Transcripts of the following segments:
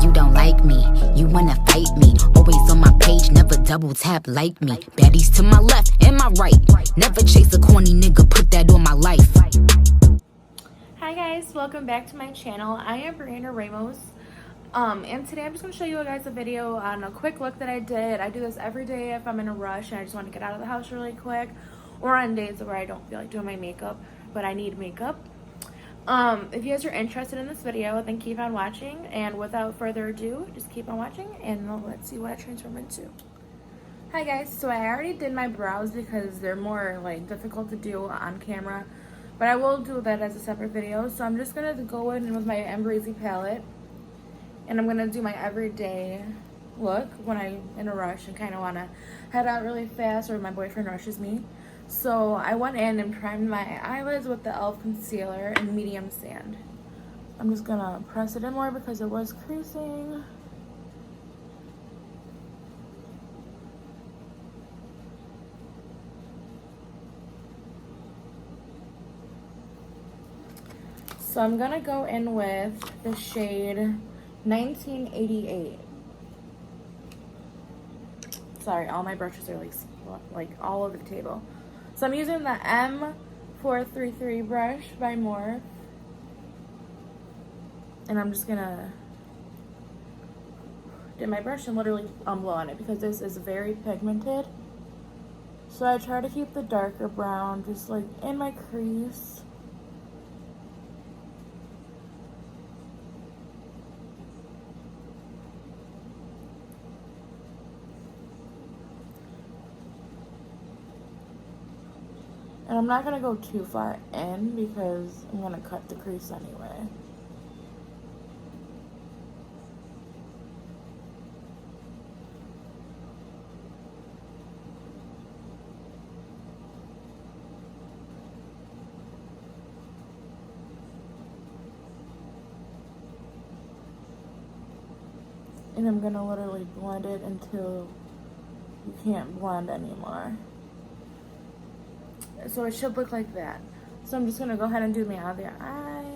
you don't like me. You wanna fight me. Always on my page, never double tap like me. Baddies to my left and my right. Never chase a corny nigga, put that on my life. Hi guys, welcome back to my channel. I am Brianna Ramos. And today I'm just going to show you guys a video on a quick look that I did. I do this every day if I'm in a rush and I just want to get out of the house really quick, or on days where I don't feel like doing my makeup, but I need makeup. If you guys are interested in this video, then keep on watching, and without further ado, just keep on watching and let's see what I transform into. Hi guys, so I already did my brows because they're more like difficult to do on camera, but I will do that as a separate video. So I'm just going to go in with my Amrezy palette, and I'm going to do my everyday look when I'm in a rush and kind of want to head out really fast, or my boyfriend rushes me. So I went in and primed my eyelids with the e.l.f. concealer in medium sand. I'm just going to press it in more because it was creasing. So I'm going to go in with the shade 1988. Sorry, all my brushes are like all over the table. So I'm using the M433 brush by Morphe, and I'm just gonna dip my brush and literally blow on it because this is very pigmented. So I try to keep the darker brown just like in my crease. And I'm not going to go too far in because I'm going to cut the crease anyway. And I'm going to literally blend it until you can't blend anymore. So it should look like that. So I'm just going to go ahead and do my other eye.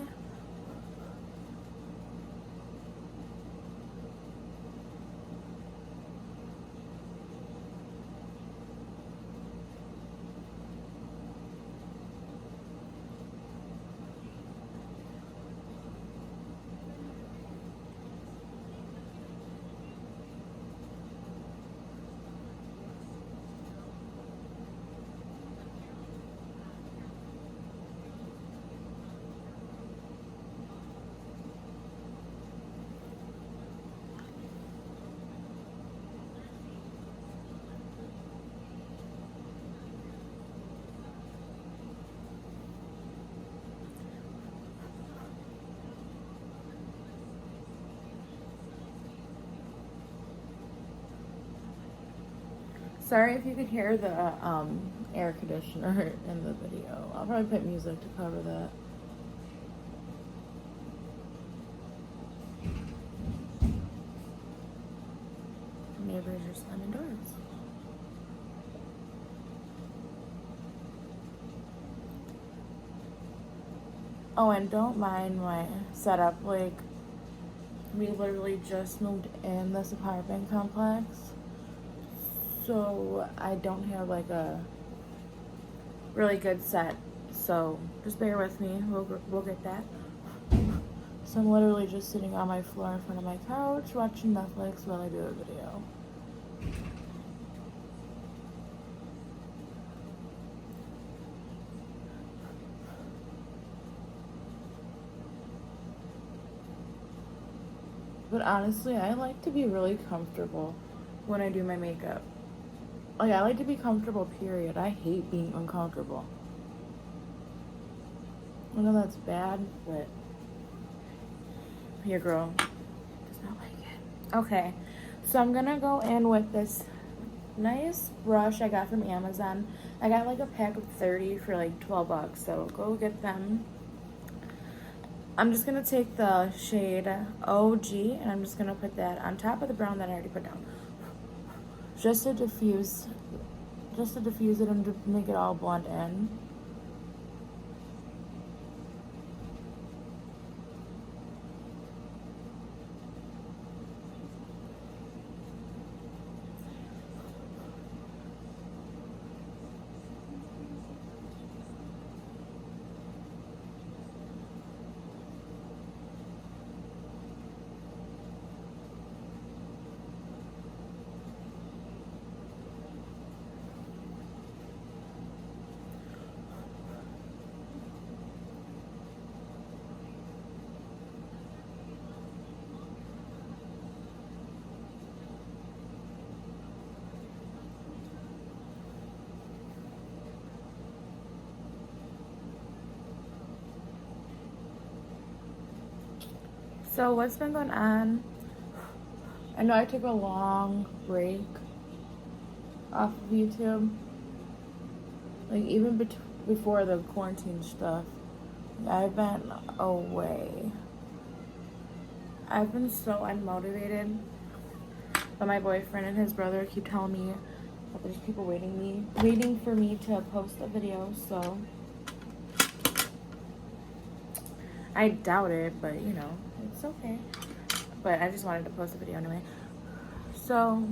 Sorry if you could hear the air conditioner in the video. I'll probably put music to cover that. Neighbors are slamming doors. Oh, and don't mind my setup. Like, we literally just moved in this apartment complex, so I don't have like a really good set. So just bear with me. We'll get that. So I'm literally just sitting on my floor in front of my couch watching Netflix while I do a video. But honestly, I like to be really comfortable when I do my makeup. Like, I like to be comfortable, period. I hate being uncomfortable. I know that's bad, but your girl does not like it. Okay, so I'm gonna go in with this nice brush I got from Amazon. I got like a pack of 30 for like 12 bucks, so go get them. I'm just going to take the shade OG and I'm just going to put that on top of the brown that I already put down. Just to diffuse it and to make it all blend in. So what's been going on? I know I took a long break off of YouTube. Like even before the quarantine stuff, I've been away. I've been so unmotivated. But my boyfriend and his brother keep telling me that there's people waiting for me to post a video, so I doubt it, but you know, it's okay. But I just wanted to post a video anyway. So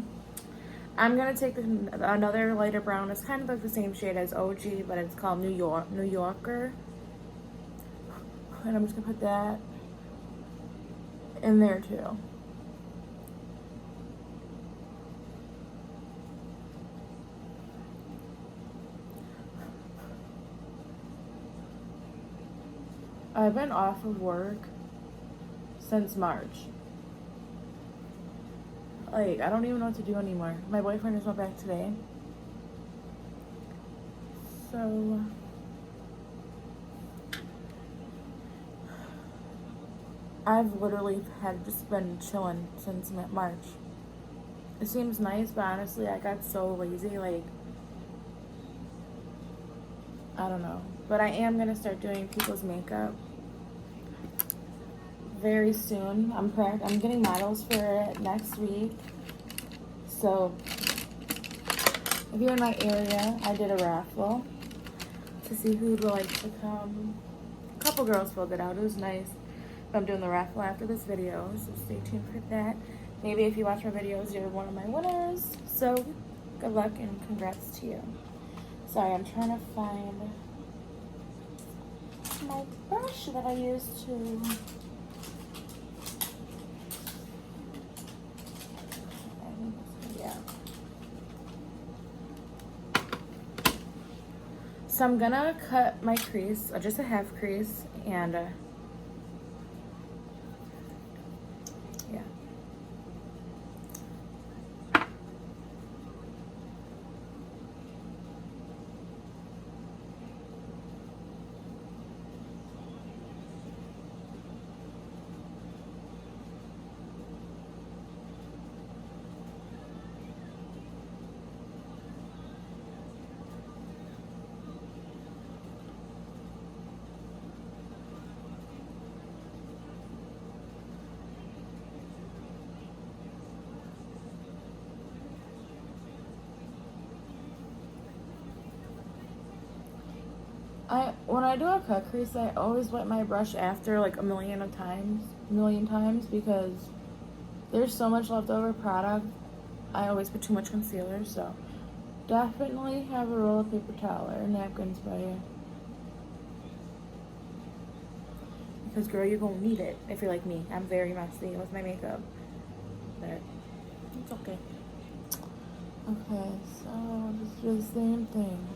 I'm gonna take another lighter brown. It's kind of like the same shade as OG, but it's called New Yorker. And I'm just gonna put that in there too. I've been off of work since March. Like, I don't even know what to do anymore. My boyfriend just went back today. So I've literally had just been chilling since March. It seems nice, but honestly, I got so lazy, like, I don't know. But I am gonna start doing people's makeup very soon. I'm getting models for it next week. So if you're in my area, I did a raffle to see who would like to come. A couple girls filled it out. It was nice. But I'm doing the raffle after this video, so stay tuned for that. Maybe if you watch my videos, you're one of my winners. So good luck and congrats to you. Sorry, I'm trying to find my brush that I used to. Yeah. So I'm gonna cut my crease, just a half crease, and yeah. When I do a cut crease, I always wet my brush after like a million times because there's so much leftover product. I always put too much concealer, so definitely have a roll of paper towel or napkins by you. Because girl, you're gonna need it if you're like me. I'm very messy with my makeup, but it's okay. Okay, so just do the same thing.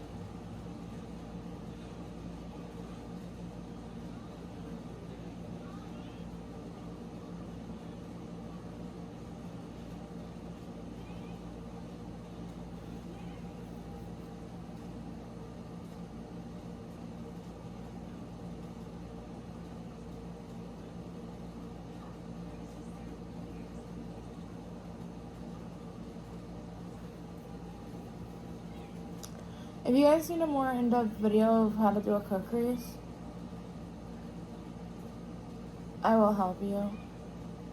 If you guys need a more in-depth video of how to do a cut crease, I will help you.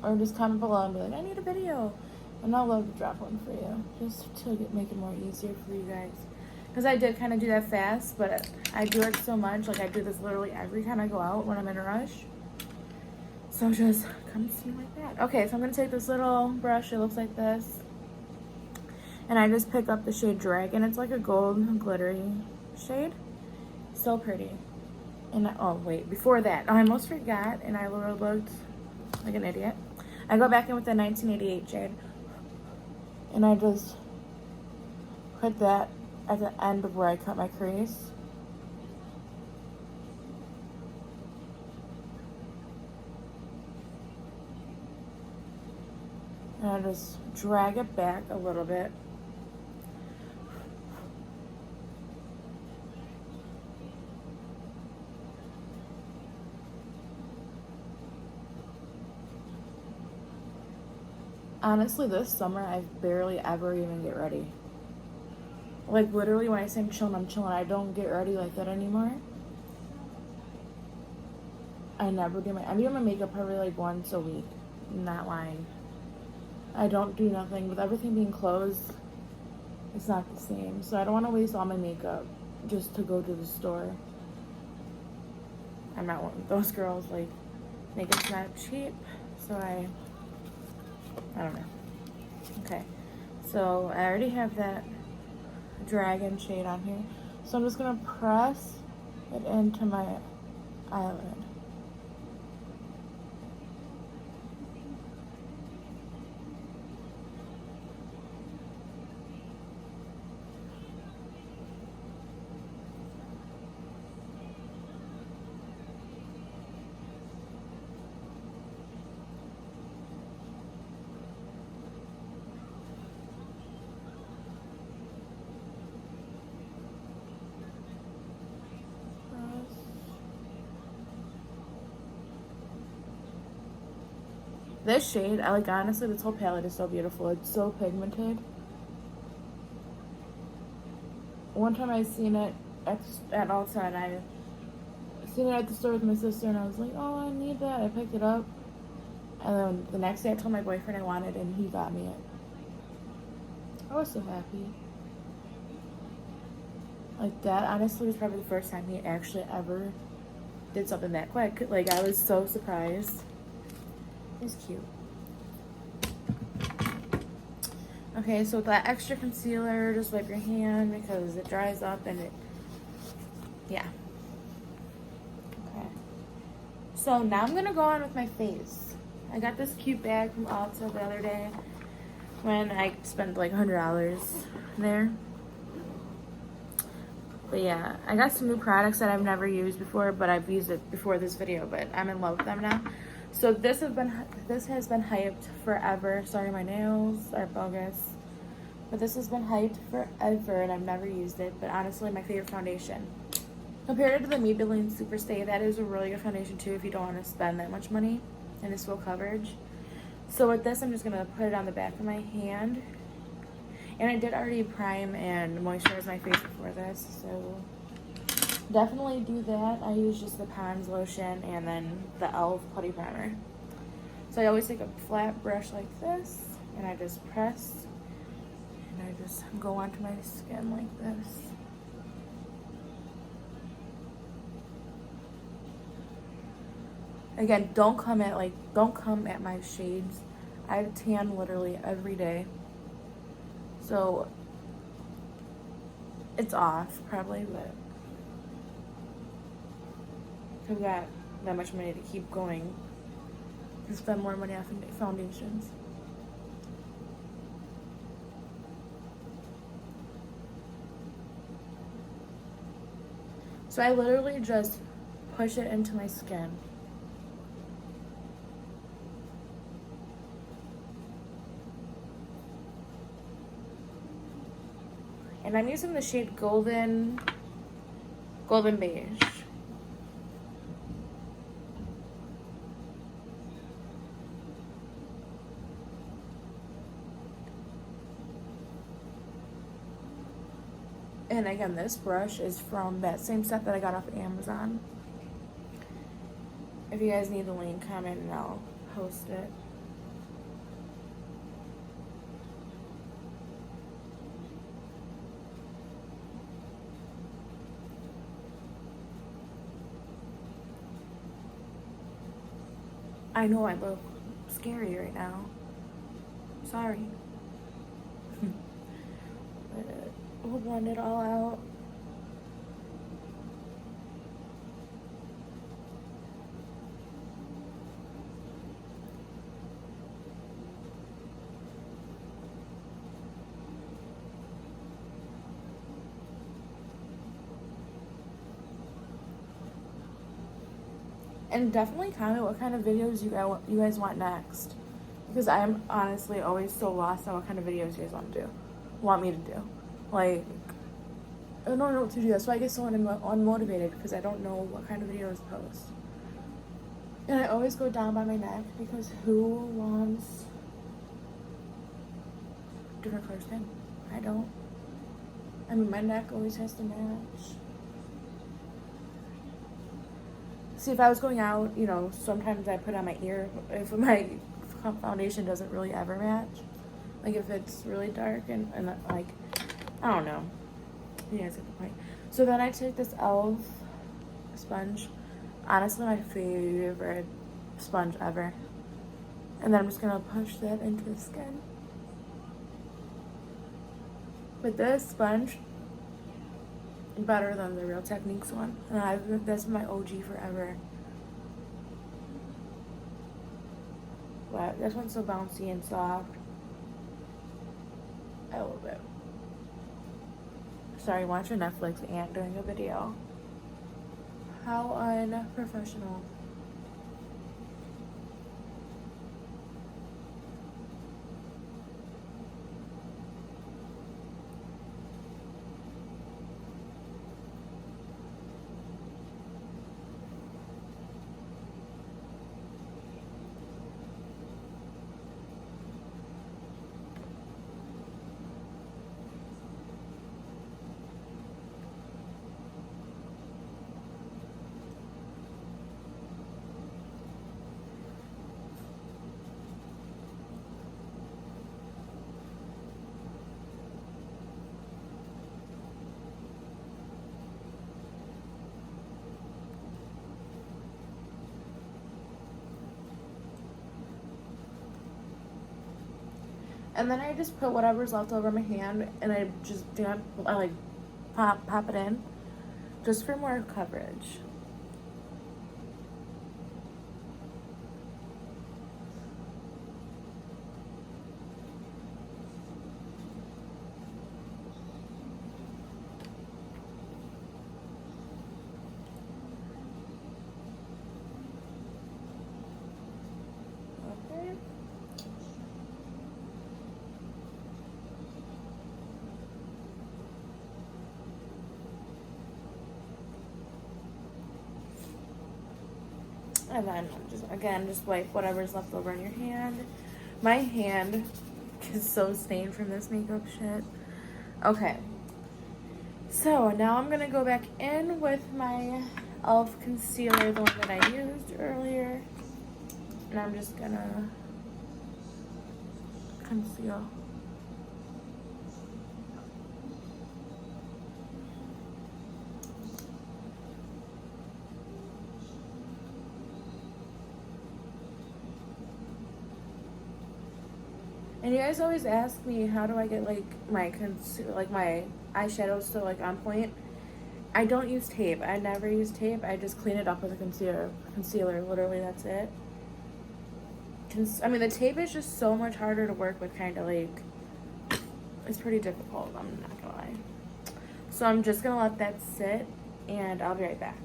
Or just comment below and be like, I need a video. And I'll love to drop one for you. Just to make it more easier for you guys. Because I did kind of do that fast, but I do it so much. Like I do this literally every time I go out when I'm in a rush. So just come to me like that. Okay, so I'm going to take this little brush. It looks like this. And I just pick up the shade Dragon. It's like a gold glittery shade. So pretty. And oh wait, before that, I almost forgot and I looked like an idiot. I go back in with the 1988 shade. And I just put that at the end of where I cut my crease. And I just drag it back a little bit. Honestly, this summer I barely ever even get ready. Like literally when I say I'm chilling, I'm chilling. I don't get ready like that anymore. I never do I do my makeup probably like once a week. I'm not lying. I don't do nothing. With everything being closed, it's not the same. So I don't want to waste all my makeup just to go to the store. I'm not one of those girls. Like, makeup's not cheap. So I don't know. Okay. So I already have that dragon shade on here. So I'm just going to press it into my eyelid. This shade, I like, honestly, this whole palette is so beautiful. It's so pigmented. One time I seen it at Ulta, and I seen it at the store with my sister, and I was like, oh, I need that. I picked it up. And then the next day I told my boyfriend I wanted it, and he got me it. I was so happy. Like, that honestly was probably the first time he actually ever did something that quick. Like, I was so surprised. It was cute. Okay, so with that extra concealer, just wipe your hand because it dries up and it, yeah. Okay. So now I'm gonna go on with my face. I got this cute bag from Ulta the other day when I spent like $100 there. But yeah, I got some new products that I've never used before, but I've used it before this video, but I'm in love with them now. So this has been hyped forever. Sorry, my nails are bogus. But this has been hyped forever, and I've never used it. But honestly, my favorite foundation. Compared to the Maybelline Superstay, that is a really good foundation too if you don't want to spend that much money and it's full coverage. So with this, I'm just going to put it on the back of my hand. And I did already prime and moisturize my face before this, so definitely do that. I use just the Pond's lotion and then the e.l.f. putty primer. So I always take a flat brush like this, and I just press, and I just go onto my skin like this. Again, don't come at my shades. I tan literally every day. So it's off probably, but I've got that much money to keep going and spend more money on foundations. So I literally just push it into my skin. And I'm using the shade Golden Beige. And again, this brush is from that same set that I got off of Amazon. If you guys need the link, comment and I'll post it. I know I look scary right now. Sorry. But we'll blend it all out. And definitely comment what kind of videos you guys want next. Because I'm honestly always so lost on what kind of videos you guys want me to do. Like, I don't know what to do. That's why I get so unmotivated, because I don't know what kind of videos to post. And I always go down by my neck, because who wants different color skin. I don't. I mean, my neck always has to match. See, if I was going out, you know, sometimes I put on my ear if my foundation doesn't really ever match. Like if it's really dark and like, I don't know. You guys get the point. So then I took this e.l.f. sponge. Honestly, my favorite sponge ever. And then I'm just gonna push that into the skin. But this sponge, better than the Real Techniques one. And that's my OG forever. But this one's so bouncy and soft. I love it. Sorry, watching Netflix and doing a video. How unprofessional. And then I just put whatever's left over my hand and I just I like pop it in just for more coverage. Okay. And then just wipe whatever's left over in your hand. My hand is so stained from this makeup shit. Okay. So now I'm gonna go back in with my e.l.f. concealer, the one that I used earlier. And I'm just gonna conceal. And you guys always ask me, how do I get like my my eyeshadows so like on point? I don't use tape. I never use tape. I just clean it up with a concealer. Literally, that's it. I mean, the tape is just so much harder to work with. Kind of like, it's pretty difficult. I'm not gonna lie. So I'm just gonna let that sit, and I'll be right back.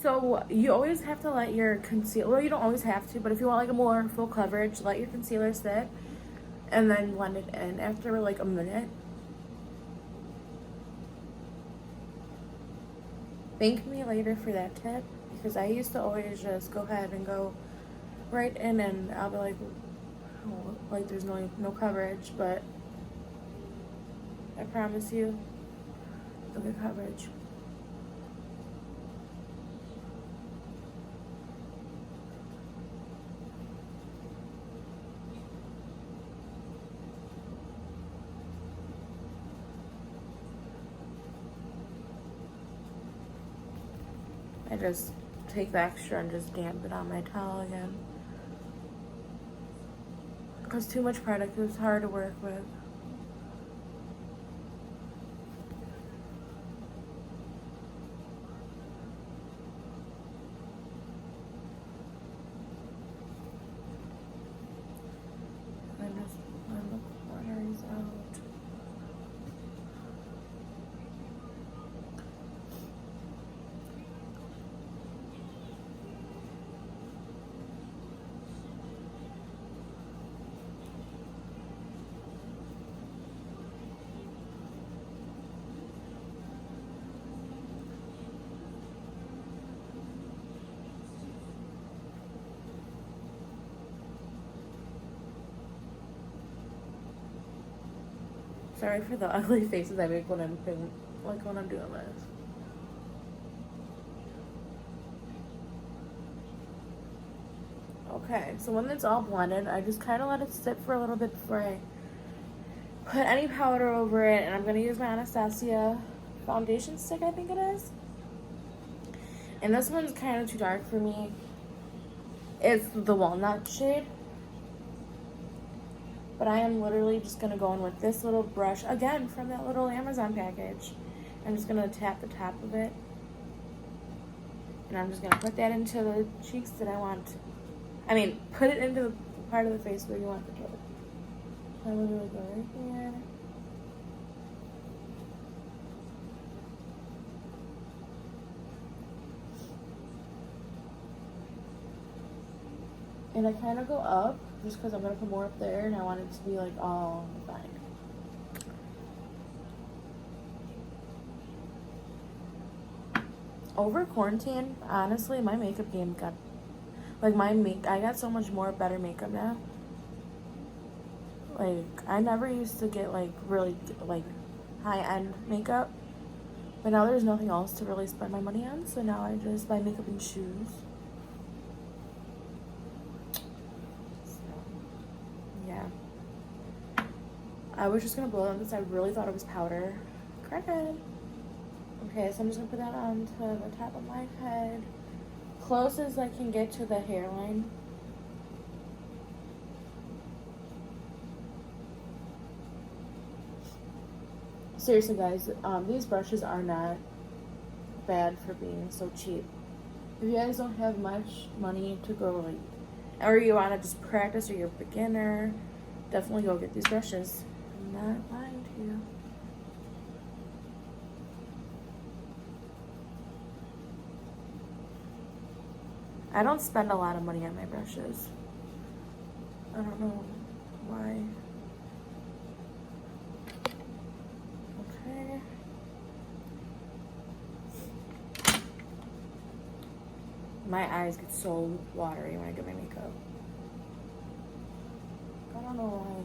So you always have to let your concealer. Well, you don't always have to, but if you want like a more full coverage, let your concealer sit. And then blend it in after like a minute. Thank me later for that tip, because I used to always just go ahead and go right in and I'll be like, oh, like there's no coverage, but I promise you, you'll get coverage. I just take the extra and just damp it on my towel again. Because too much product is hard to work with. And just blend the corners out. Sorry for the ugly faces I make when I'm doing this. Okay, so when it's all blended, I just kind of let it sit for a little bit before I put any powder over it. And I'm going to use my Anastasia foundation stick, I think it is. And this one's kind of too dark for me. It's the walnut shade. But I am literally just going to go in with this little brush, again, from that little Amazon package. I'm just going to tap the top of it. And I'm just going to put that into the cheeks that I want. I mean, put it into the part of the face where you want the color. So I'm literally go right here. And I kind of go up just because I'm going to put more up there and I want it to be like all defined. Over quarantine, honestly, my makeup game got, like I got so much more better makeup now. Like, I never used to get like really like high-end makeup. But now there's nothing else to really spend my money on. So now I just buy makeup and shoes. I was just gonna blow on this. I really thought it was powder. Crackhead. Okay, so I'm just gonna put that onto the top of my head. Close as I can get to the hairline. Seriously, guys, these brushes are not bad for being so cheap. If you guys don't have much money to go, like, or you want to just practice, or you're a beginner, definitely go get these brushes. I'm not lying to you. I don't spend a lot of money on my brushes. I don't know why. Okay. My eyes get so watery when I get my makeup. I don't know why.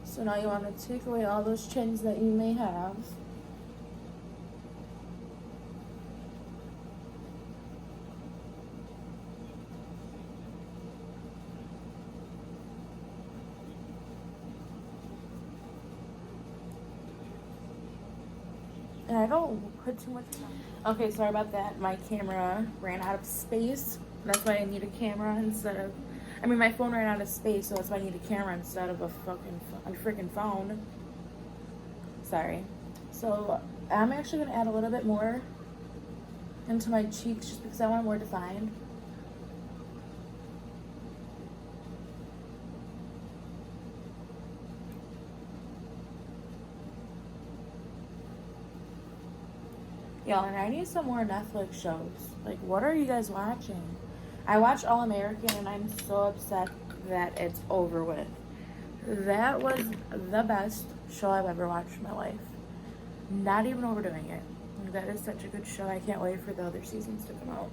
So now you want to take away all those chins that you may have. And I don't put too much time. Okay, sorry about that. My camera ran out of space. That's why I need a camera instead of, I mean, my phone ran out of space, so that's why I need a camera instead of a freaking phone. Sorry. So I'm actually gonna add a little bit more into my cheeks just because I want more defined. Y'all, and I need some more Netflix shows. Like, what are you guys watching? I watch All American and I'm so upset that it's over with. That was the best show I've ever watched in my life. Not even overdoing it. That is such a good show. I can't wait for the other seasons to come out.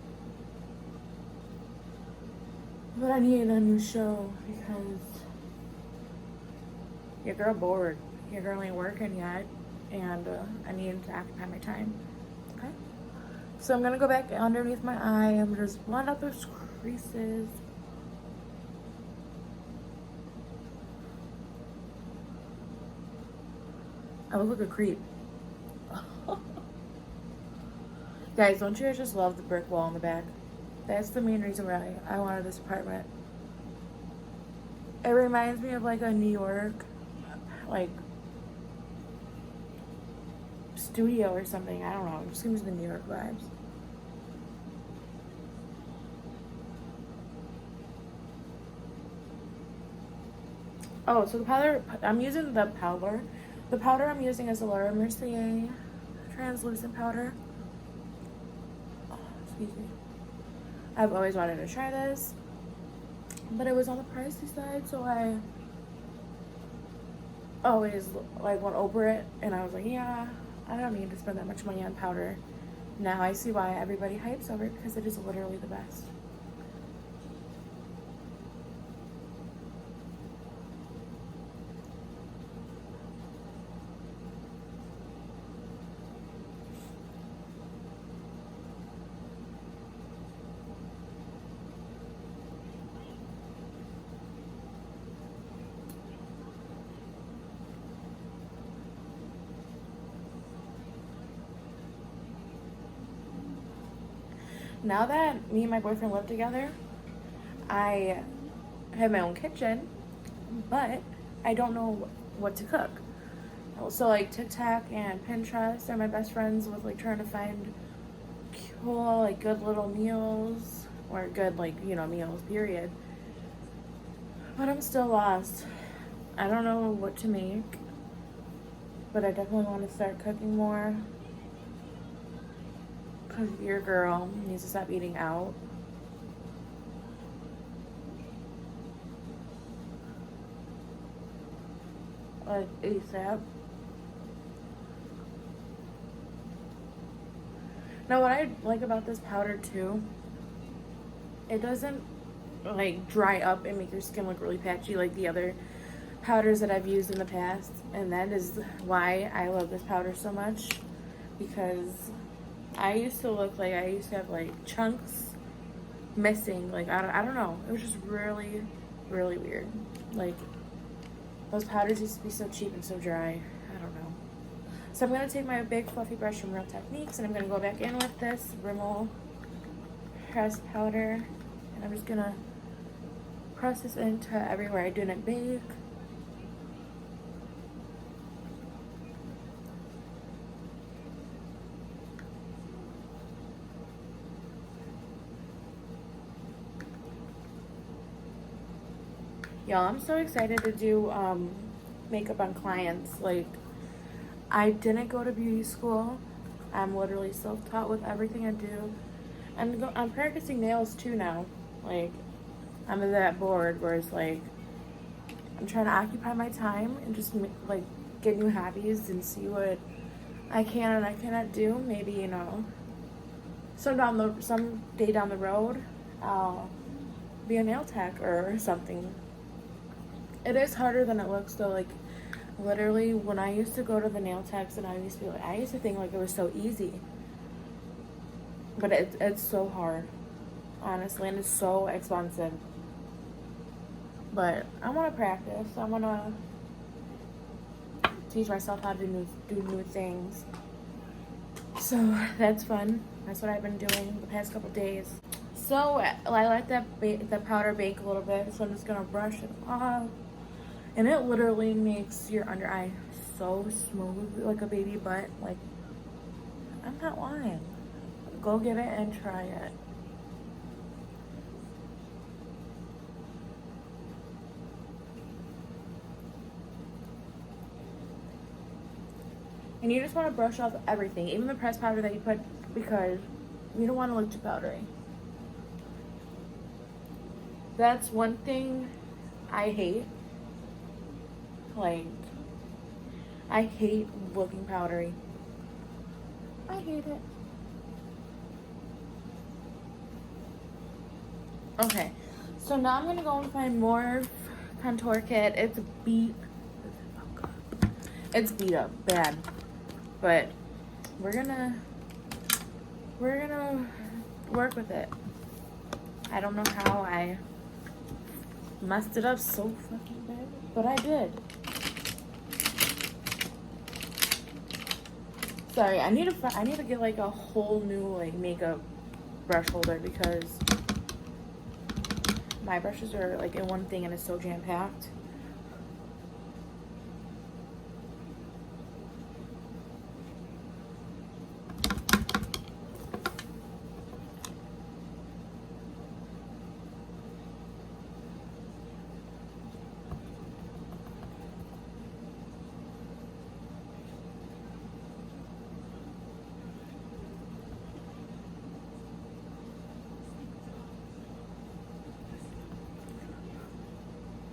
But I need a new show because your girl bored. Your girl ain't working yet. And I need to occupy my time. Okay? So I'm going to go back underneath my eye. I'm going to just blend out those creases. I look like a creep. Guys, don't you guys just love the brick wall in the back? That's the main reason why I wanted this apartment. It reminds me of like a New York, like, studio or something. I don't know. It just gives me the New York vibes. Oh, so the powder, I'm using the powder. The powder I'm using is the Laura Mercier translucent powder. Oh, excuse me. I've always wanted to try this, but it was on the pricey side, so I always like went over it, and I was like, yeah, I don't need to spend that much money on powder. Now I see why everybody hypes over it, because it is literally the best. now that me and my boyfriend live together, I have my own kitchen, but I don't know what to cook. So like TikTok and Pinterest are my best friends with like trying to find cool, like good little meals, or good, like, you know, meals, period. But I'm still lost. I don't know what to make, but I definitely want to start cooking more. Because your girl needs to stop eating out. Like ASAP. Now what I like about this powder too, it doesn't like dry up and make your skin look really patchy like the other powders that I've used in the past. And that is why I love this powder so much, because I used to have like chunks missing. Like I don't know, it was just really weird. Like those powders used to be so cheap and so dry. I don't know. So I'm going to take my big fluffy brush from Real Techniques, and I'm going to go back in with this Rimmel pressed powder, and I'm just going to press this into everywhere I didn't bake. Y'all, I'm so excited to do makeup on clients. Like, I didn't go to beauty school. I'm literally self-taught with everything I do. I'm practicing nails too now. Like, I'm at that board where it's like, I'm trying to occupy my time and just like get new hobbies and see what I can and I cannot do. Maybe, you know, some day down the road, I'll be a nail tech or something. It is harder than it looks though. Like, literally, when I used to go to the nail techs, and I used to think like it was so easy, but it's so hard, honestly, and it's so expensive. But I want to practice. I want to teach myself how to do new things. So that's fun. That's what I've been doing the past couple days. So I let the powder bake a little bit, so I'm just gonna brush it off. And it literally makes your under eye so smooth, like a baby butt. Like, I'm not lying. Go get it and try it. And you just want to brush off everything, even the pressed powder that you put, because you don't want to look too powdery. That's one thing I hate. Like, I hate looking powdery. I hate it. Okay, so now I'm gonna go and find more contour kit. It's beat up bad, but we're gonna work with it. I don't know how I messed it up so fucking bad, but I did. Sorry, I need to get like a whole new like makeup brush holder, because my brushes are like in one thing and it's so jam-packed.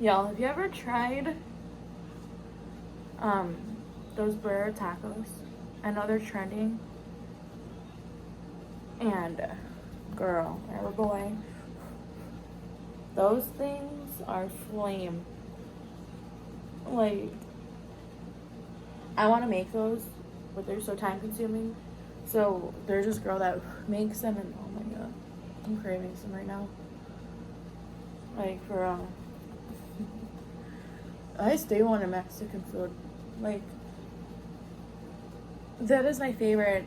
Y'all, have you ever tried those burger tacos? I know they're trending. And girl or boy, those things are flame. Like, I want to make those, but they're so time consuming. So there's this girl that makes them, and oh my god, I'm craving some right now. Like, for I still want a Mexican food. Like, that is my favorite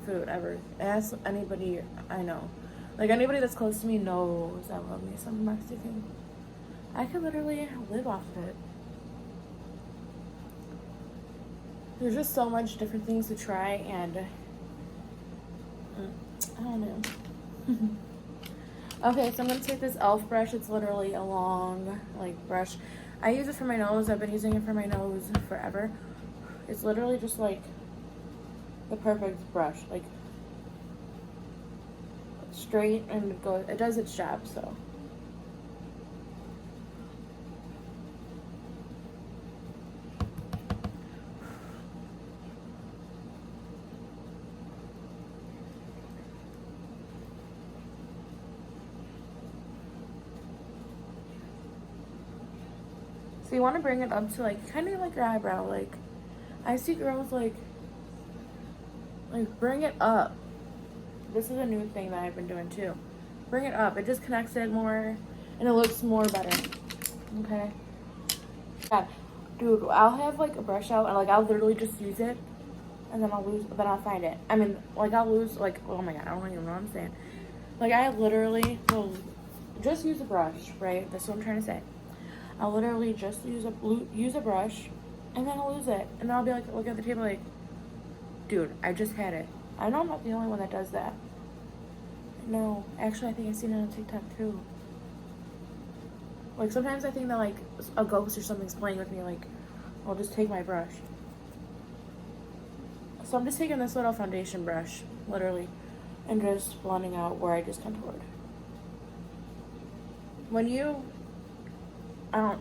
food ever. Ask anybody I know. Like, anybody that's close to me knows I love me some Mexican. I could literally live off of it. There's just so much different things to try, and I don't know. Okay, so I'm going to take this e.l.f. brush. It's literally a long, like, brush. I use it for my nose. I've been using it for my nose forever. It's literally just, like, the perfect brush. Like, straight, and it does its job, so. So you want to bring it up to, like, kind of like your eyebrow. Like, I see girls, like, bring it up. This is a new thing that I've been doing, too. Bring it up. It just connects it more, and it looks more better. Okay? God, dude, I'll have, like, a brush out, and, like, I'll literally just use it, and then I'll find it. I mean, like, I'll lose, like, oh my God, I don't even know what I'm saying. Like, I literally will just use a brush, right? That's what I'm trying to say. I'll literally just use a brush, and then I'll lose it. And then I'll be like, look at the table like, dude, I just had it. I know I'm not the only one that does that. No, actually, I think I've seen it on TikTok too. Like, sometimes I think that, like, a ghost or something's playing with me, like, I'll just take my brush. So I'm just taking this little foundation brush, literally, and just blending out where I just contoured. When you...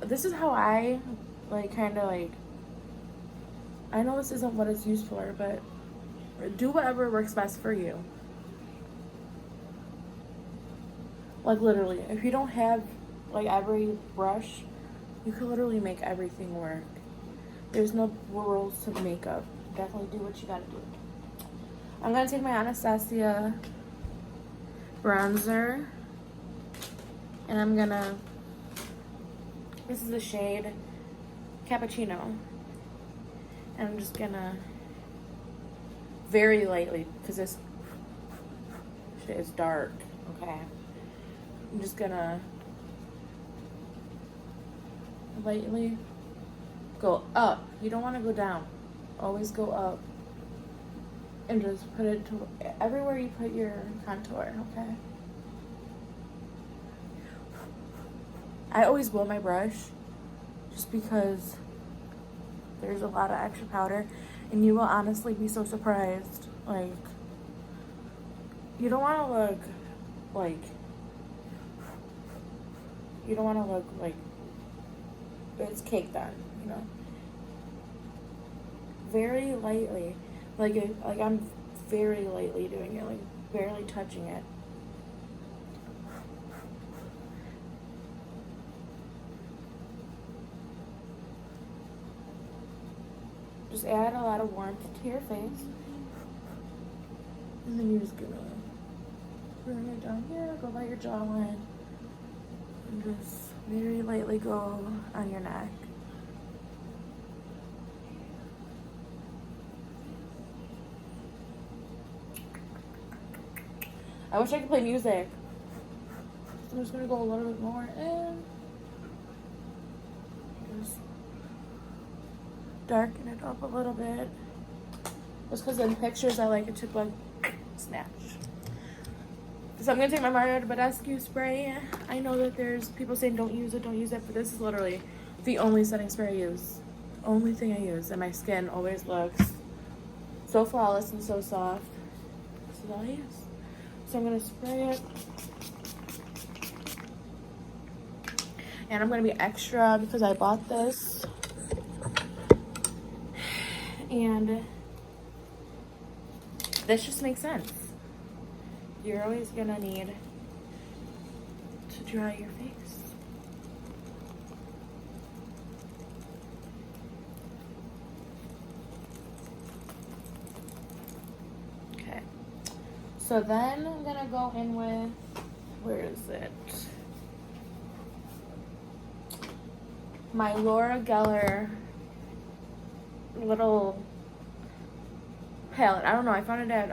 this is how I, like, kind of, like, I know this isn't what it's used for, but do whatever works best for you. Like, literally, if you don't have, like, every brush, you can literally make everything work. There's no rules to makeup. Definitely do what you gotta do. I'm gonna take my Anastasia bronzer, and I'm gonna... This is the shade Cappuccino. And I'm just gonna very lightly, because this shit is dark, okay? I'm just gonna lightly go up. You don't want to go down. Always go up. And just put it to everywhere you put your contour, okay? I always blow my brush just because there's a lot of extra powder, and you will honestly be so surprised. Like, you don't want to look like, it's caked on, you know? Very lightly. Like I'm very lightly doing it, like barely touching it. Just add a lot of warmth to your face. And then you're just gonna bring it down here, go by your jawline. And just very lightly go on your neck. I wish I could play music. So I'm just gonna go a little bit more in. Just darken it up a little bit. Just because in pictures I like it to like snatch. So I'm gonna take my Mario Badescu spray. I know that there's people saying don't use it, but this is literally the only setting spray I use. Only thing I use, and my skin always looks so flawless and so soft. This is all I use. So I'm gonna spray it. And I'm gonna be extra because I bought this. And this just makes sense. You're always gonna need to dry your face. Okay. So then I'm gonna go in with, where is it? My Laura Geller little palette. I don't know. I found it at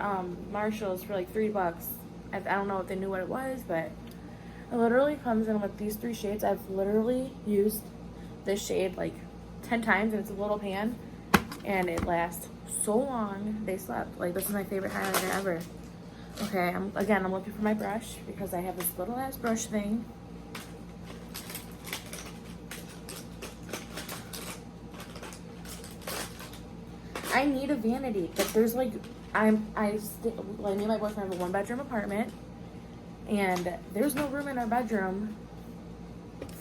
Marshall's for like $3. I don't know if they knew what it was, but it literally comes in with these 3 shades. I've literally used this shade like 10 times, and it's a little pan, and it lasts so long. They slept. Like, this is my favorite highlighter ever. Okay, I'm looking for my brush because I have this little ass brush thing. I need a vanity, but there's like, me and my boyfriend have a 1-bedroom apartment, and there's no room in our bedroom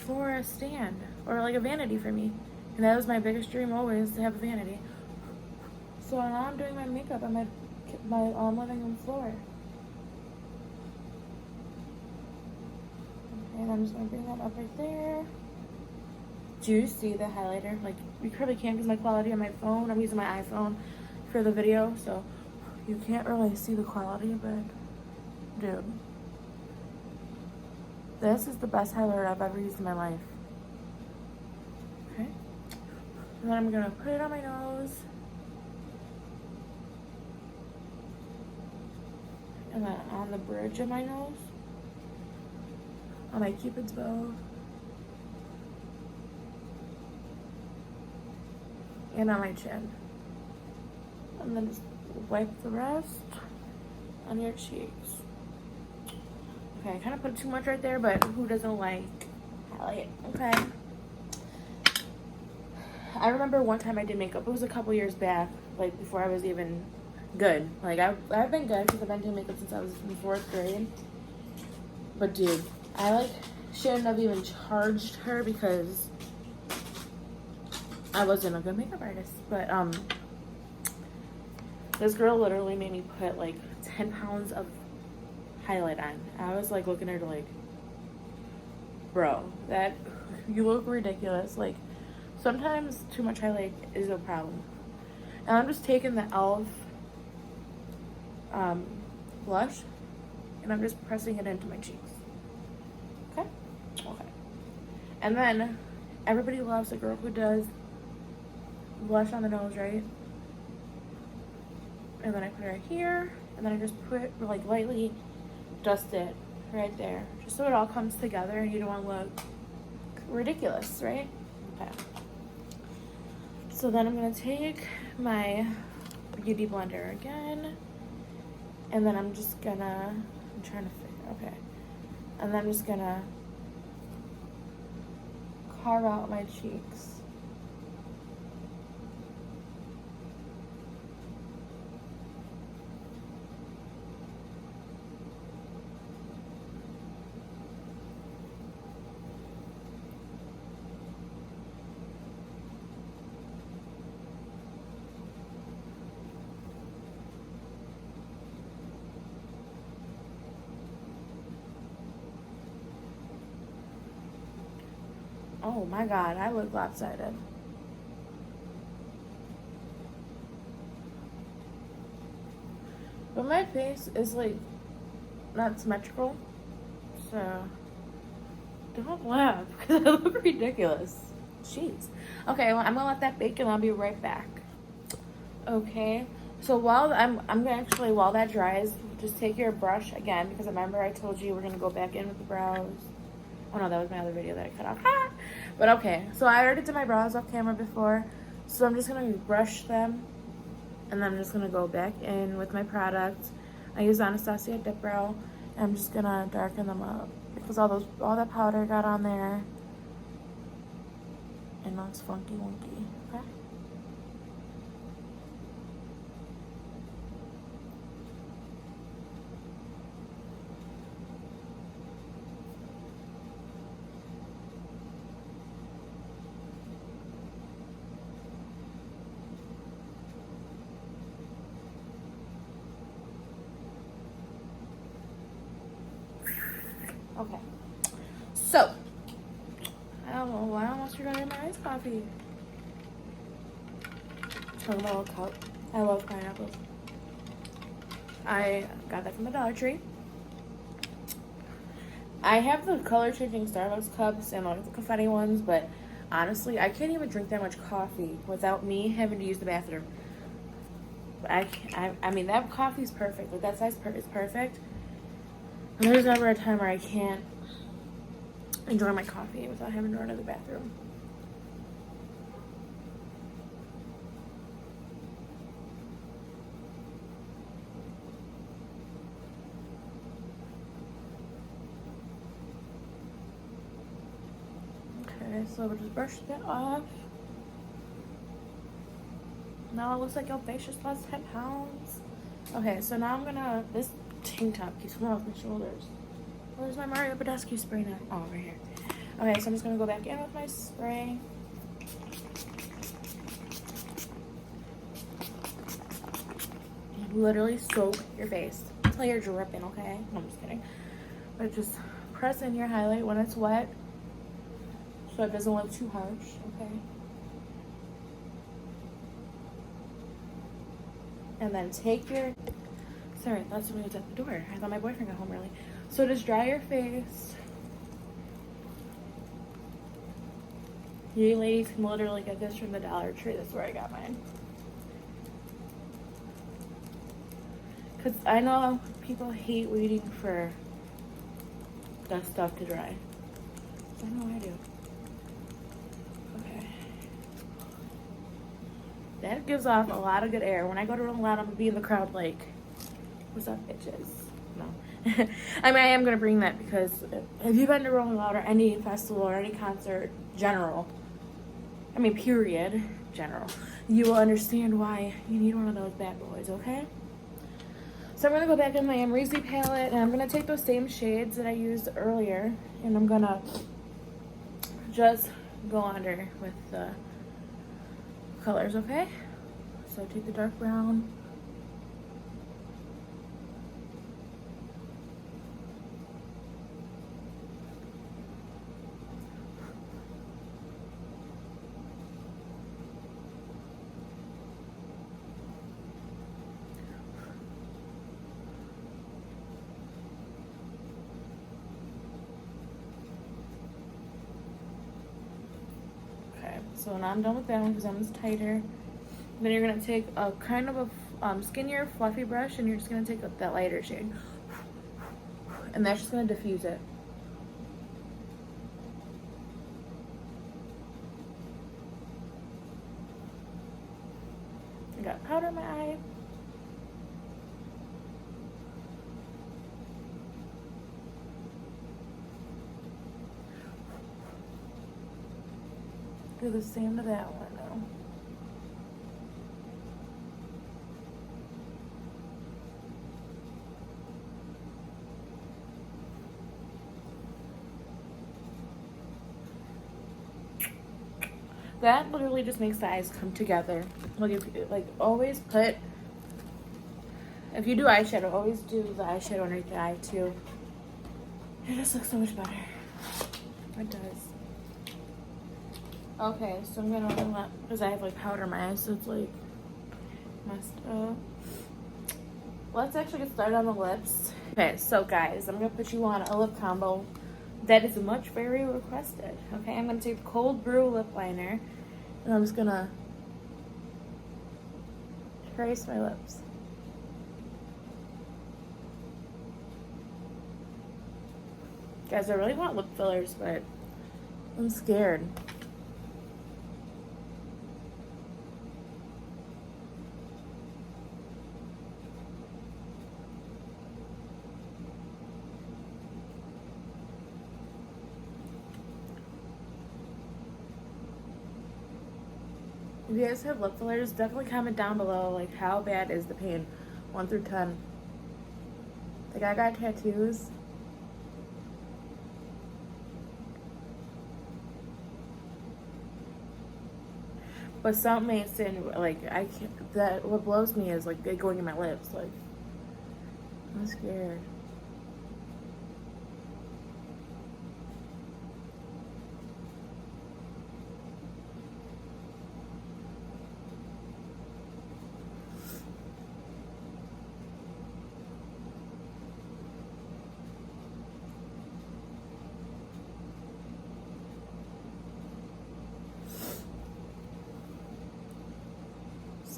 for a stand or like a vanity for me. And that was my biggest dream always, to have a vanity. So now I'm doing my makeup on my living room floor. And I'm just gonna bring that up right there. Do you see the highlighter? Like, you probably can't because my quality on my phone, I'm using my iPhone for the video, so you can't really see the quality, but dude, this is the best highlighter I've ever used in my life. Okay, and then I'm gonna put it on my nose, and then on the bridge of my nose, on my Cupid's bow, and on my chin. And then just wipe the rest on your cheeks. Okay, I kind of put too much right there, but who doesn't like highlight? Okay. I remember one time I did makeup. It was a couple years back, like before I was even good. Like, I've been good because I've been doing makeup since I was in 4th grade. But dude, I like shouldn't have even charged her because I wasn't a good makeup artist. But this girl literally made me put like 10 pounds of highlight on. I was like looking at her like, bro, that you look ridiculous. Like, sometimes too much highlight is a problem. And I'm just taking the e.l.f. Blush, and I'm just pressing it into my cheeks. Okay? Okay. And then everybody loves a girl who does blush on the nose, right? And then I put it right here, and then I just put, like, lightly dust it right there, just so it all comes together and you don't want to look ridiculous, right? Okay. So then I'm gonna take my beauty blender again, and then I'm just gonna, I'm trying to figure, okay. And then I'm just gonna carve out my cheeks. Oh my god, I look lopsided. But my face is like not symmetrical, so don't laugh because I look ridiculous. Jeez. Okay, well, I'm gonna let that bake and I'll be right back. Okay, so while while that dries, just take your brush again, because remember I told you we're gonna go back in with the brows. Oh no, that was my other video that I cut off. But okay, so I already did my brows off camera before, so I'm just gonna brush them, and then I'm just gonna go back in with my product. I use Anastasia Dip Brow, and I'm just gonna darken them up because all that powder got on there, and now it's funky wonky. Okay. Okay, so I don't know why I almost forgot to get my iced coffee. Talking about a cup. I love pineapples. I got that from the Dollar Tree. I have the color changing Starbucks cups and like the confetti ones, but honestly, I can't even drink that much coffee without me having to use the bathroom. I mean, that coffee's perfect. Like, that size is perfect. And there's never a time where I can't enjoy my coffee without having to run to the bathroom. Okay, so we'll just brush that off. Now it looks like your face just lost 10 pounds. Okay, so now I'm gonna, this tank top keeps coming off my shoulders. Where's my Mario Badescu spray now? Oh, right here. Okay, so I'm just gonna go back in with my spray. Literally soak your face until you're dripping, okay? No, I'm just kidding. But just press in your highlight when it's wet so it doesn't look too harsh, okay? And then take your, sorry, that's when it's at the door. I thought my boyfriend got home early. So just dry your face. You ladies can literally get this from the Dollar Tree. That's where I got mine. Because I know people hate waiting for that stuff to dry. I know I do. Okay. That gives off a lot of good air. When I go to a lot, I'm going to be in the crowd like, what's up, bitches? No. I mean, I am going to bring that because if you've been to Rolling Loud or any festival or any concert, general, I mean, period, general, you will understand why you need one of those bad boys, okay? So I'm going to go back in my Amrezy palette, and I'm going to take those same shades that I used earlier, and I'm going to just go under with the colors, okay? So take the dark brown. So now I'm done with that one because that one's tighter. Then you're going to take a kind of a skinnier, fluffy brush, and you're just going to take that lighter shade. And that's just going to diffuse it. I got powder in my eye. Do the same to that one now. That literally just makes the eyes come together. Like, if you, like, always put, if you do eyeshadow, always do the eyeshadow underneath the eye too. It just looks so much better. It does. Okay, so I'm gonna let, because I have like powder in my eyes, so it's like messed up. Let's actually get started on the lips. Okay, so guys, I'm gonna put you on a lip combo that is much very requested. Okay, I'm gonna take the Cold Brew lip liner, and I'm just gonna trace my lips. Guys, I really want lip fillers, but I'm scared. If you guys have lip fillers, definitely comment down below, like, how bad is the pain? 1 through 10. Like, I got tattoos. But some may say, like, I can't, that, what blows me is, like, it going in my lips, like, I'm scared.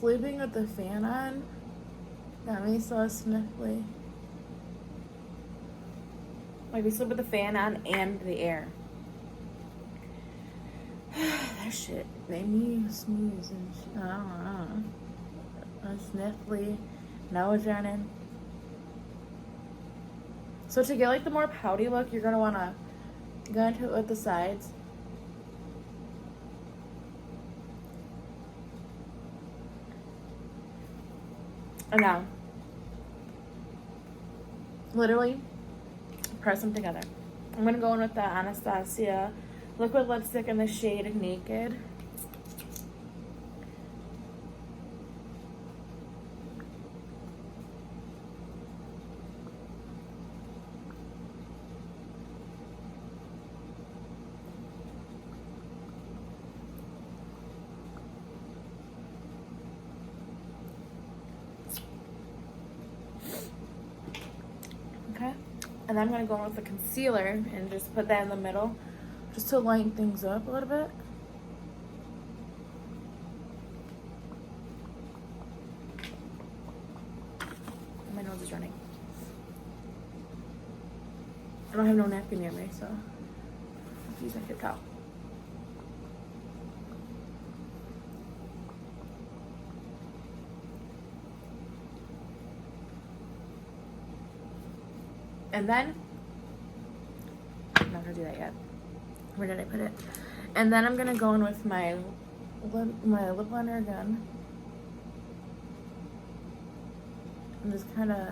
sleeping with the fan on got me so sniffly. Like, we sleep with the fan on and the air. That shit made me sneeze and shit. I don't know. I'm sniffly, nose running. So to get like the more pouty look, you're gonna wanna go into it with the sides. And now, literally press them together. I'm gonna go in with the Anastasia liquid lipstick in the shade Naked. Okay, and then I'm gonna go in with the concealer and just put that in the middle, just to lighten things up a little bit. My nose is running. I don't have no napkin near me, so I'll use my paper towel. And then, I'm not gonna do that yet. Where did I put it? And then I'm gonna go in with my lip liner again. And just kind of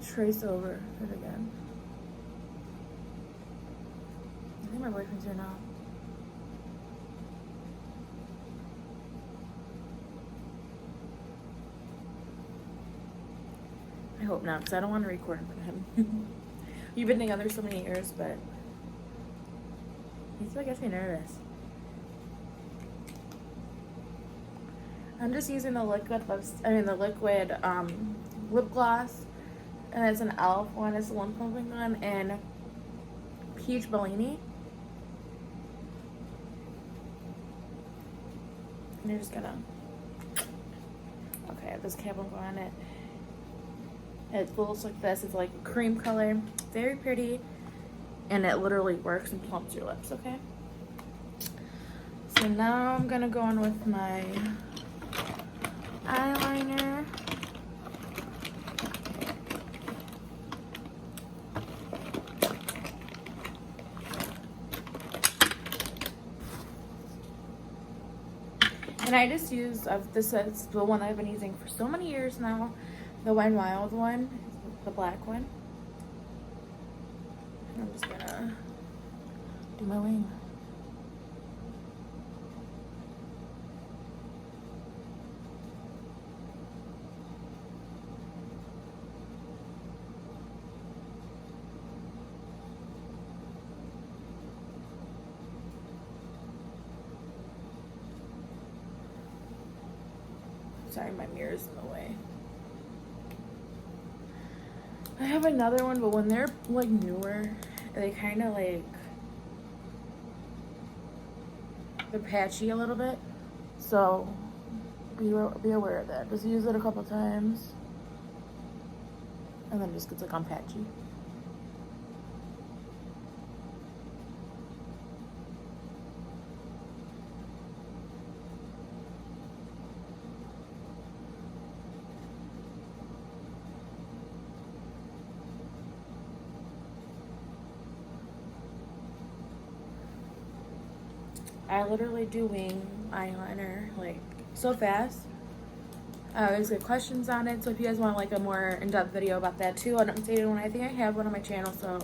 trace over it again. I think my boyfriend's here now. I hope not, because I don't want to record in front of him. You've been together so many years, but he still gets me nervous. I'm just using the liquid lip gloss, and it's an e.l.f. one. It's the one pumping one, and Peach Bellini. And you're just gonna, okay, I have this cap on it. It looks like this. It's like cream color, very pretty, and it literally works and plumps your lips, okay? So now I'm gonna go on with my eyeliner. And I just use, this is the one I've been using for so many years now, the Wet n Wild one, the black one. And I'm just gonna do my wing. Sorry, my mirror's in the way. I have another one, but when they're like newer, they kind of like, they're patchy a little bit. So be aware of that. Just use it a couple times, and then it just gets like on patchy. I literally do wing eyeliner like so fast. I always get questions on it, so if you guys want like a more in-depth video about that too, an updated one, I think I have one on my channel. So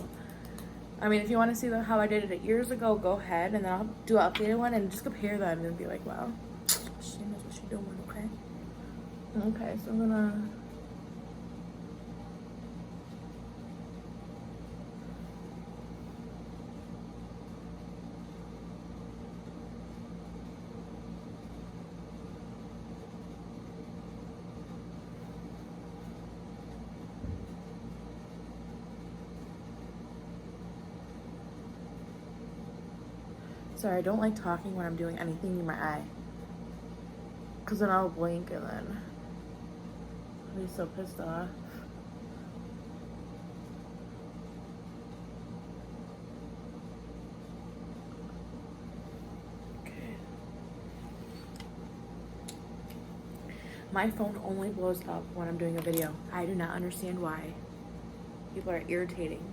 I mean, if you want to see how I did it years ago, go ahead, and then I'll do an updated one and just compare them and be like, wow, she knows what she's doing. Okay, so I'm gonna sorry, I don't like talking when I'm doing anything in my eye. Because then I'll blink and then I'll be so pissed off. Okay. My phone only blows up when I'm doing a video. I do not understand why. People are irritating.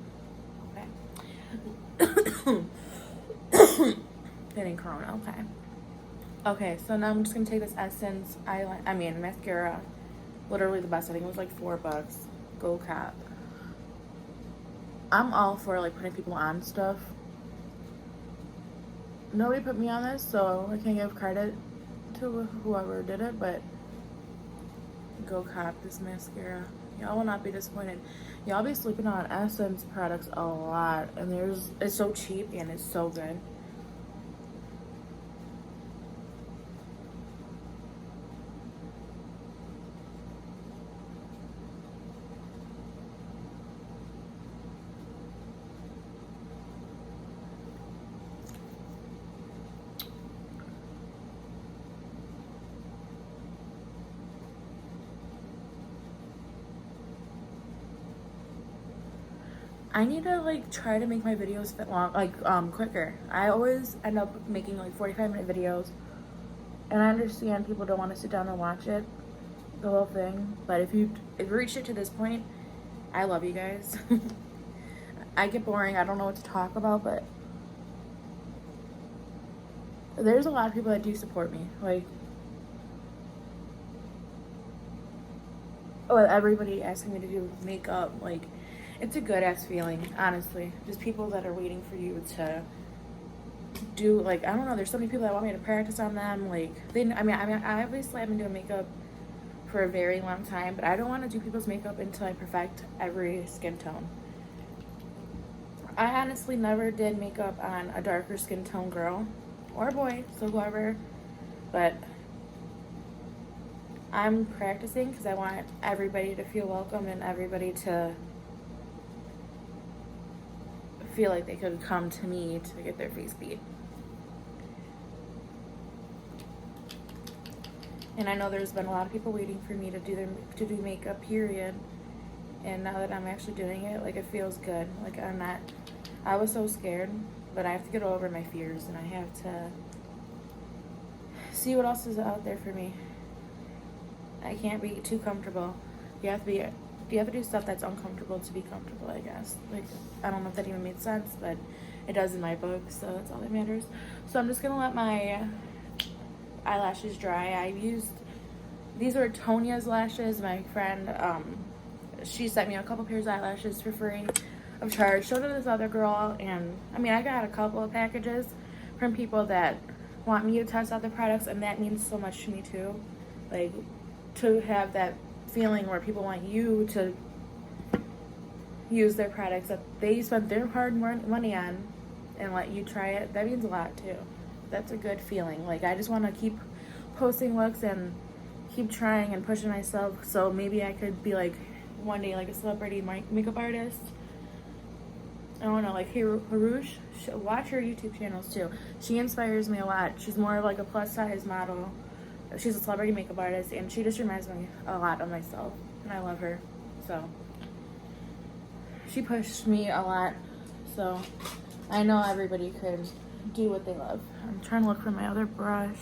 Okay. Getting corona, okay. Okay, so now I'm just gonna take this Essence mascara. Literally the best. I think it was like $4. Go Cap. I'm all for like putting people on stuff. Nobody put me on this, so I can't give credit to whoever did it, but Go Cap this mascara. Y'all will not be disappointed. Y'all be sleeping on Essence products a lot, and it's so cheap and it's so good. I need to like try to make my videos fit quicker. I always end up making like 45-minute videos, and I understand people don't want to sit down and watch it, the whole thing. But if you reached it to this point, I love you guys. I get boring. I don't know what to talk about, but there's a lot of people that do support me. Like, everybody asking me to do makeup, like. It's a good ass feeling, honestly. Just people that are waiting for you to do, like, I don't know, there's so many people that want me to practice on them. Like, I obviously have been doing makeup for a very long time, but I don't want to do people's makeup until I perfect every skin tone. I honestly never did makeup on a darker skin tone girl or boy, so whoever, but I'm practicing because I want everybody to feel welcome and everybody to feel like they could come to me to get their face beat. And I know there's been a lot of people waiting for me to do makeup, period. And now that I'm actually doing it, like, it feels good. Like, I was so scared, but I have to get over my fears and I have to see what else is out there for me. I can't be too comfortable. You have to do stuff that's uncomfortable to be comfortable, I guess. Like, I don't know if that even made sense, but it does in my book, so that's all that matters. So I'm just gonna let my eyelashes dry. These are Tonia's lashes. My friend, she sent me a couple pairs of eyelashes for free of charge. Showed it to this other girl, and I got a couple of packages from people that want me to test out the products, and that means so much to me too. Like, to have that feeling where people want you to use their products that they spent their hard money on and let you try it, that means a lot too. That's a good feeling. Like, I just want to keep posting looks and keep trying and pushing myself, so maybe I could be like one day like a celebrity makeup artist. I don't know, like Harush, watch her YouTube channels too. She inspires me a lot. She's more of like a plus size model. She's a celebrity makeup artist, and she just reminds me a lot of myself, and I love her. So she pushed me a lot, so I know everybody could do what they love. I'm trying to look for my other brush.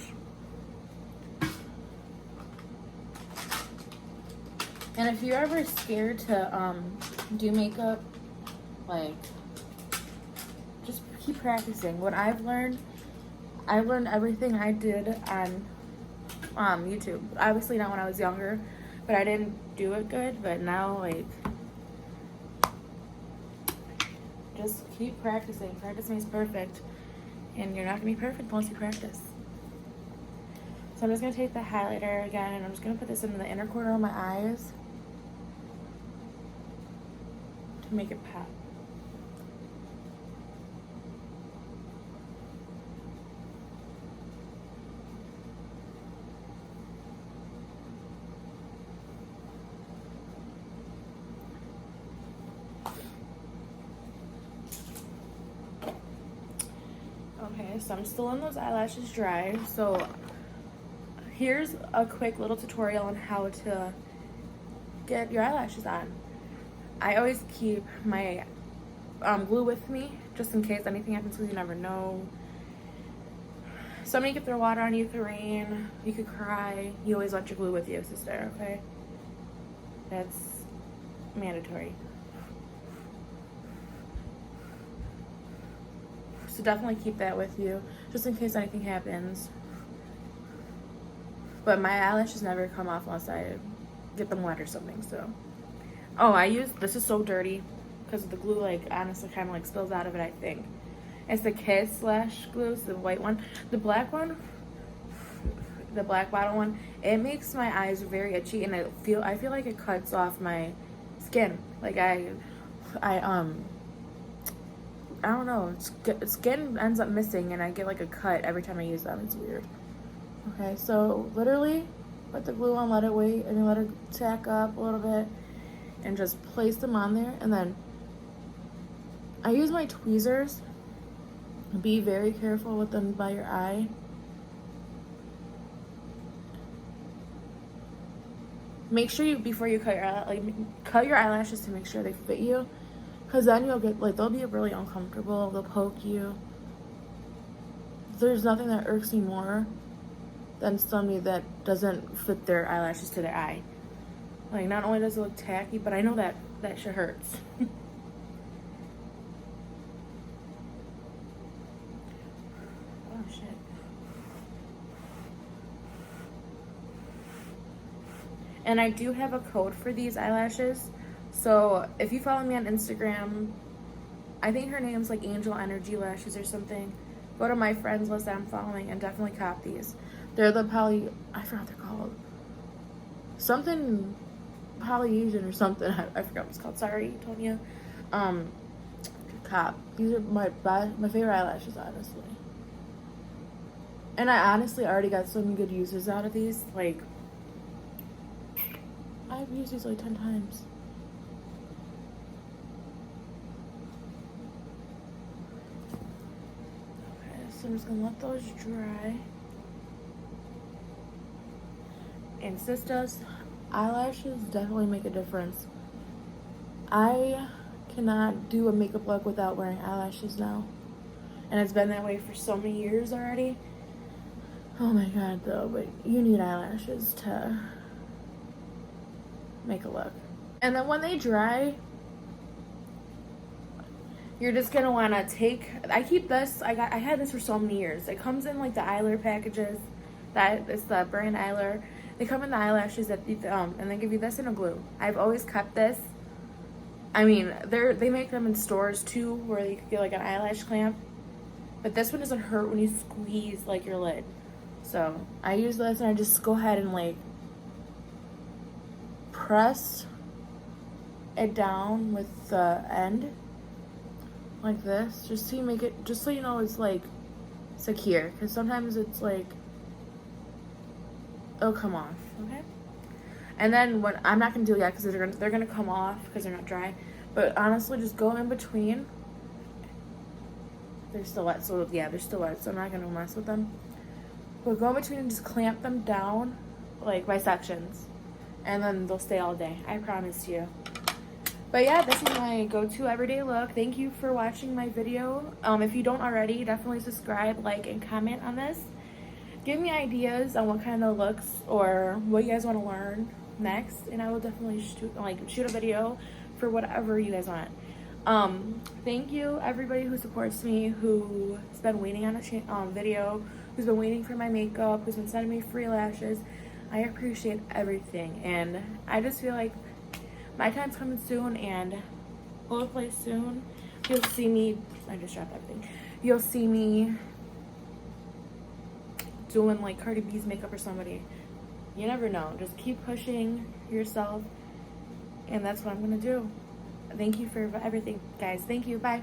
And if you're ever scared to do makeup, like, just keep practicing. What I've learned everything I did on YouTube. Obviously not when I was younger, but I didn't do it good. But now, like, just keep practicing. Practice makes perfect, and you're not gonna be perfect unless you practice. So I'm just gonna take the highlighter again, and I'm just gonna put this in the inner corner of my eyes to make it pop. Okay, so I'm still letting those eyelashes dry. So here's a quick little tutorial on how to get your eyelashes on. I always keep my glue with me just in case anything happens, because you never know. Somebody could throw water on you, could rain, you could cry. You always want your glue with you, sister, okay? That's mandatory. So definitely keep that with you, just in case anything happens. But my eyelashes never come off unless I get them wet or something, so. Oh, this is so dirty, because the glue, like, honestly kind of, like, spills out of it, I think. It's the Kiss Lash glue, it's the white one. The black one, the black bottle one, it makes my eyes very itchy, and I feel like it cuts off my skin. Like, I don't know, skin ends up missing, and I get, like, a cut every time I use them. It's weird. Okay, so literally put the glue on, let it wait, and then let it tack up a little bit, and just place them on there. And then I use my tweezers. Be very careful with them by your eye. Make sure you, before you cut your eyelashes to make sure they fit you, because then you'll get, like, they'll be really uncomfortable, they'll poke you. There's nothing that irks me more than somebody that doesn't fit their eyelashes to their eye. Like, not only does it look tacky, but I know that shit hurts. Oh shit. And I do have a code for these eyelashes. So if you follow me on Instagram, I think her name's like Angel Energy Lashes or something. Go to my friends list that I'm following and definitely cop these. They're the I forgot what they're called. Something Polyasian or something. I forgot what it's called. Sorry, Tonya. Cop. These are my favorite eyelashes, honestly. And I honestly already got so many good uses out of these. Like, I've used these like 10 times. Okay, so I'm just gonna let those dry. And sisters, eyelashes definitely make a difference. I cannot do a makeup look without wearing eyelashes now. And it's been that way for so many years already. Oh my god, though, but you need eyelashes to make a look. And then when they dry, you're just gonna wanna I keep this, I had this for so many years. It comes in like the Eyelure packages. It's the brand Eyelure. They come in the eyelashes and they give you this in a glue. I've always kept this. I mean, they make them in stores too, where you can get like an eyelash clamp. But this one doesn't hurt when you squeeze like your lid. So I use this and I just go ahead and like press it down with the end like this, just so you know it's like secure, because sometimes it's like it'll come off. Okay, and then what I'm not gonna do yet, because they're gonna come off because they're not dry, but honestly just go in between. They're still wet, so yeah, they're still wet, so I'm not gonna mess with them. But go in between and just clamp them down like by sections, and then they'll stay all day, I promise you. But yeah, this is my go-to everyday look. Thank you for watching my video. If you don't already, definitely subscribe, like, and comment on this. Give me ideas on what kind of looks or what you guys want to learn next, and I will definitely shoot a video for whatever you guys want. Thank you everybody who supports me, who's been waiting on a video, who's been waiting for my makeup, who's been sending me free lashes. I appreciate everything, and I just feel like my time's coming soon, and hopefully soon you'll see me. I just dropped everything. You'll see me doing like Cardi B's makeup or somebody. You never know. Just keep pushing yourself, and that's what I'm gonna do. Thank you for everything, guys. Thank you. Bye.